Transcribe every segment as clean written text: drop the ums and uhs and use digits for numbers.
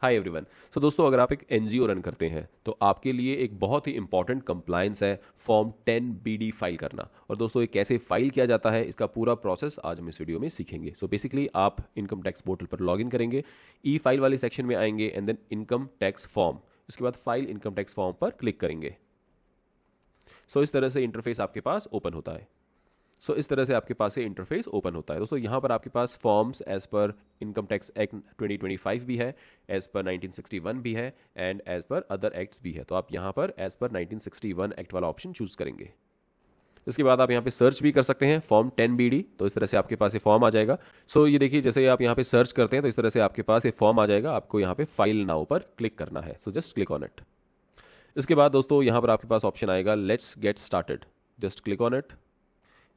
Hi everyone. सो दोस्तों, अगर आप एक एनजीओ रन करते हैं तो आपके लिए एक बहुत ही इंपॉर्टेंट कंप्लायंस है फॉर्म 10BD फाइल करना। और दोस्तों, ये कैसे फाइल किया जाता है इसका पूरा प्रोसेस आज हम इस वीडियो में सीखेंगे। सो बेसिकली आप इनकम टैक्स पोर्टल पर लॉगिन करेंगे, ई फाइल वाले सेक्शन में आएंगे and then income tax form, इसके बाद फाइल इनकम टैक्स फॉर्म पर क्लिक करेंगे। सो इस तरह से इंटरफेस आपके पास ओपन होता है। इस तरह से आपके पास ये इंटरफेस ओपन होता है। दोस्तों, यहाँ पर आपके पास forms as per income tax act 2025 भी है, एज पर 1961 भी है and as per other acts भी है। तो आप यहाँ पर एज पर 1961 एक्ट वाला ऑप्शन चूज करेंगे। इसके बाद आप यहाँ पे सर्च भी कर सकते हैं फॉर्म 10BD। तो इस तरह से आपके पास ये फॉर्म आ जाएगा। ये देखिए, जैसे आप यहाँ पे सर्च करते हैं तो इस तरह से आपके पास ये फॉर्म आ जाएगा। आपको यहाँ पे फाइल नाउ पर क्लिक करना है। Just click on it. इसके बाद दोस्तों, यहाँ पर आपके पास ऑप्शन आएगा let's get started. Just click on it.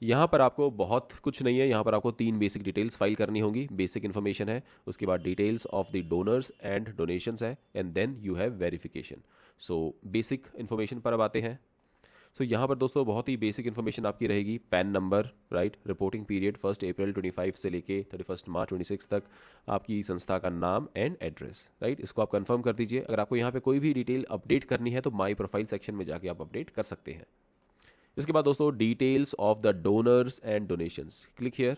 यहाँ पर आपको बहुत कुछ नहीं है, यहाँ पर आपको 3 बेसिक डिटेल्स फाइल करनी होगी। बेसिक इन्फॉर्मेशन है, उसके बाद details of the donors and donations है and then you have verification. Basic information पर अब आते हैं। यहाँ पर दोस्तों बहुत ही बेसिक इन्फॉर्मेशन आपकी रहेगी। Pan number, right, reporting period 1 अप्रैल 25 से लेके 31 मार्च 26 तक, आपकी संस्था का नाम एंड एड्रेस, राइट, इसको आप कंफर्म कर दीजिए। अगर आपको यहाँ पे कोई भी डिटेल अपडेट करनी है तो माई प्रोफाइल सेक्शन में जाके आप अपडेट कर सकते हैं। इसके बाद दोस्तों, details of the donors and donations, click here.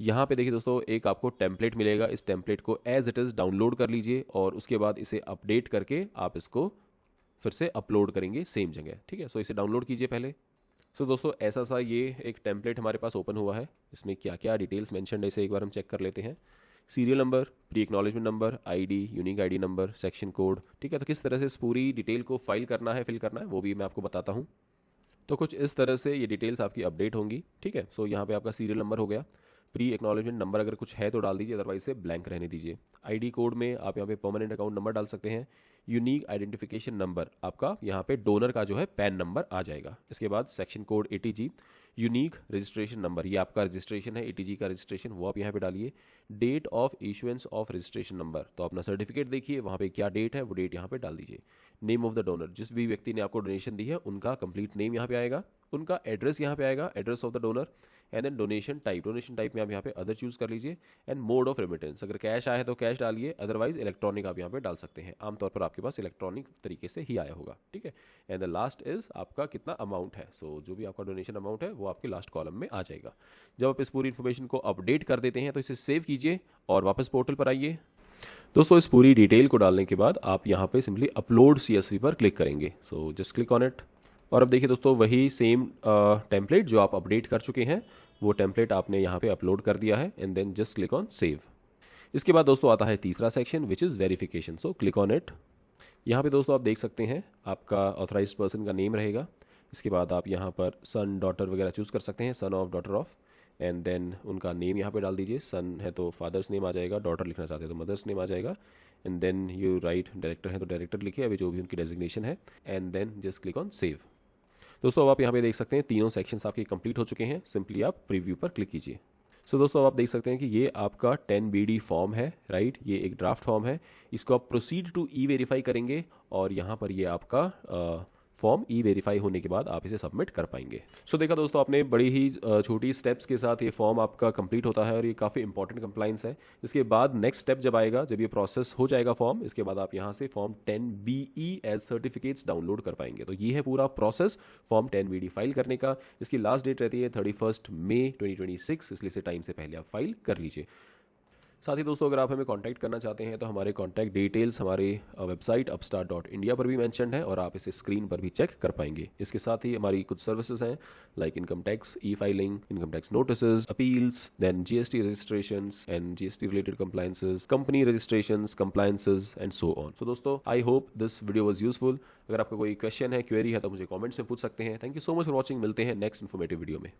यहाँ पे देखिए दोस्तों, एक आपको टेम्पलेट मिलेगा। इस टेम्पलेट को एज इट इज़ डाउनलोड कर लीजिए और उसके बाद इसे अपडेट करके आप इसको फिर से अपलोड करेंगे सेम जगह, ठीक है। इसे डाउनलोड कीजिए पहले। दोस्तों, ऐसा सा ये एक टेम्पलेट हमारे पास ओपन हुआ है। इसमें क्या क्या डिटेल्स मेंशन है इसे एक बार हम चेक कर लेते हैं। Serial number, pre acknowledgement number, ID, unique ID number, section code, ठीक है। तो किस तरह से इस पूरी डिटेल को फाइल करना है, फिल करना है, वो भी मैं आपको बताता हूँ। तो कुछ इस तरह से ये डिटेल्स आपकी अपडेट होंगी, ठीक है। यहाँ पे आपका सीरियल नंबर हो गया। प्री एक्नॉलेजमेंट नंबर अगर कुछ है तो डाल दीजिए, अदरवाइज से ब्लैंक रहने दीजिए। आईडी कोड में आप यहाँ पे परमानेंट अकाउंट नंबर डाल सकते हैं। यूनिक आइडेंटिफिकेशन नंबर आपका यहाँ पे डोनर का जो है पैन नंबर आ जाएगा। इसके बाद section code ATG, unique registration number, ये आपका रजिस्ट्रेशन है, ATG का रजिस्ट्रेशन, वो आप यहाँ पे डालिए। Date of issuance of registration number, तो अपना सर्टिफिकेट देखिए वहाँ पे क्या डेट है, वो डेट यहाँ पे डाल दीजिए। नेम ऑफ द डोनर, जिस भी व्यक्ति ने आपको डोनेशन दी है उनका कंप्लीट नेम यहाँ पे आएगा। उनका एड्रेस यहाँ पे आएगा, address of the donor and then donation type में आप यहाँ पे अदर चूज कर लीजिए एंड मोड ऑफ रेमिटेंस, अगर कैश आया है तो कैश डालिए, अदरवाइज इलेक्ट्रॉनिक आप यहाँ पे डाल सकते हैं। आमतौर पर आपके पास इलेक्ट्रॉनिक तरीके से ही आया होगा, ठीक है। एंड द लास्ट इज आपका कितना अमाउंट है। जो भी आपका डोनेशन अमाउंट है वो आपके लास्ट कॉलम में आ जाएगा। जब आप इस पूरी इन्फॉर्मेशन को अपडेट कर देते हैं तो इसे सेव कीजिए और वापस पोर्टल पर आइए। दोस्तों, इस पूरी डिटेल को डालने के बाद आप यहाँ पे सिंपली अपलोड CSV पर क्लिक करेंगे। Just click on it. और अब देखिए दोस्तों, वही सेम टेम्पलेट जो आप अपडेट कर चुके हैं वो टेम्पलेट आपने यहाँ पे अपलोड कर दिया है and then just click on save. इसके बाद दोस्तों आता है तीसरा section which is verification. Click on it. यहाँ पे दोस्तों आप देख सकते हैं आपका ऑथराइज्ड पर्सन का नेम रहेगा। इसके बाद आप यहाँ पर सन, डॉटर वगैरह चूज़ कर सकते हैं, son of, daughter of, and then उनका नेम यहाँ पे डाल दीजिए। सन है तो फादर्स नेम आ जाएगा, डॉटर लिखना चाहते हैं तो मदर्स नेम आ जाएगा and then you write, director है तो डायरेक्टर लिखिए, अभी जो भी उनकी डेजिग्नेशन है and then just click on save. दोस्तों, अब आप यहाँ पे देख सकते हैं तीनों सेक्शंस आपके कंप्लीट हो चुके हैं। सिंपली आप प्रीव्यू पर क्लिक कीजिए। दोस्तों, अब आप देख सकते हैं कि ये आपका 10BD फॉर्म है, राइट, ये एक ड्राफ्ट फॉर्म है। इसको आप प्रोसीड टू ई-वेरीफाई करेंगे और यहाँ पर ये आपका फॉर्म ई-वेरीफाई होने के बाद आप इसे सबमिट कर पाएंगे। देखा दोस्तों आपने, बड़ी ही छोटी स्टेप्स के साथ ये फॉर्म आपका कंप्लीट होता है और ये काफ़ी इंपॉर्टेंट कंप्लाइंस है। इसके बाद नेक्स्ट स्टेप जब आएगा, जब ये प्रोसेस हो जाएगा फॉर्म, इसके बाद आप यहाँ से form 10BE as certificates download कर पाएंगे। तो ये है पूरा प्रोसेस फॉर्म 10BD फाइल करने का। इसकी लास्ट डेट रहती है 31 मई 2026, इसलिए से टाइम से पहले आप फाइल कर लीजिए। साथ ही दोस्तों, अगर आप हमें कांटेक्ट करना चाहते हैं तो हमारे कांटेक्ट डिटेल्स हमारे वेबसाइट upstart.india पर भी मेंशन्ड है और आप इसे स्क्रीन पर भी चेक कर पाएंगे। इसके साथ ही हमारी कुछ सर्विसेज हैं like income tax e filing, income tax notices, appeals, then GST registrations and GST related compliances, company registrations, compliances and so on. दोस्तों, I hope this video was useful. अगर आपका कोई क्वेश्चन है, क्वेरी है तो मुझे कमेंट्स में पूछ सकते हैं। Thank you so much for watching. मिलते हैं नेक्स्ट इन्फॉर्मेटिव वीडियो में।